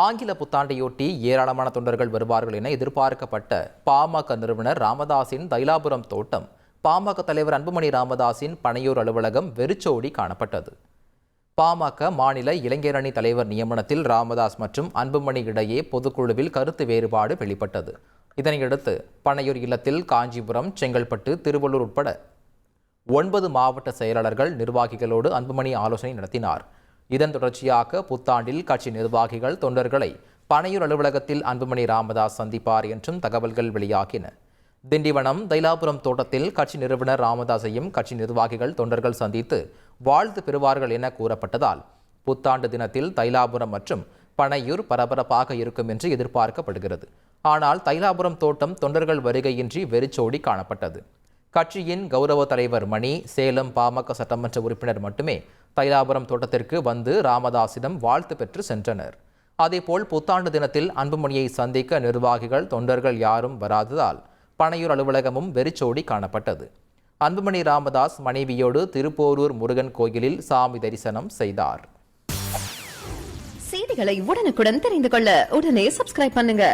ஆங்கில புத்தாண்டையொட்டி ஏராளமான தொண்டர்கள் வருவார்கள் என எதிர்பார்க்கப்பட்ட பாமக நிறுவனர் ராமதாஸின் தைலாபுரம் தோட்டம் பாமக தலைவர் அன்புமணி ராமதாஸின் பனையூர் அலுவலகம் வெறிச்சோடி காணப்பட்டது. பாமக மாநில இளைஞரணி தலைவர் நியமனத்தில் ராமதாஸ் மற்றும் அன்புமணி இடையே பொதுக்குழுவில் கருத்து வேறுபாடு வெளிப்பட்டது. இதனையடுத்து பனையூர் இல்லத்தில் காஞ்சிபுரம், செங்கல்பட்டு, திருவள்ளூர் உட்பட 9 மாவட்ட செயலாளர்கள் நிர்வாகிகளோடு அன்புமணி ஆலோசனை நடத்தினார். இதன் தொடர்ச்சியாக புத்தாண்டில் கட்சி நிர்வாகிகள் தொண்டர்களை பனையூர் அலுவலகத்தில் அன்புமணி ராமதாஸ் சந்திப்பார் என்றும் தகவல்கள் வெளியாகின. திண்டிவனம் தைலாபுரம் தோட்டத்தில் கட்சி நிறுவனர் ராமதாஸையும் கட்சி நிர்வாகிகள் தொண்டர்கள் சந்தித்து வாழ்த்து பெறுவார்கள் என கூறப்பட்டதால் புத்தாண்டு தினத்தில் தைலாபுரம் மற்றும் பனையூர் பரபரப்பாக இருக்கும் என்று எதிர்பார்க்கப்படுகிறது. ஆனால் தைலாபுரம் தோட்டம் தொண்டர்கள் வருகையின்றி வெறிச்சோடி காணப்பட்டது. கட்சியின் கௌரவ தலைவர் மணி, சேலம் பாமக சட்டமன்ற உறுப்பினர் மட்டுமே தைலாபுரம் தோட்டத்திற்கு வந்து ராமதாஸிடம் வாழ்த்து பெற்று சென்றனர். அதேபோல் புத்தாண்டு தினத்தில் அன்புமணியை சந்திக்க நிர்வாகிகள் தொண்டர்கள் யாரும் வராததால் பனையூர் அலுவலகமும் வெறிச்சோடி காணப்பட்டது. அன்புமணி ராமதாஸ் மனைவியோடு திருப்போரூர் முருகன் கோயிலில் சாமி தரிசனம் செய்தார். செய்திகளை உடனுக்குடன் தெரிந்து கொள்ள உடனே சப்ஸ்கிரைப் பண்ணுங்க.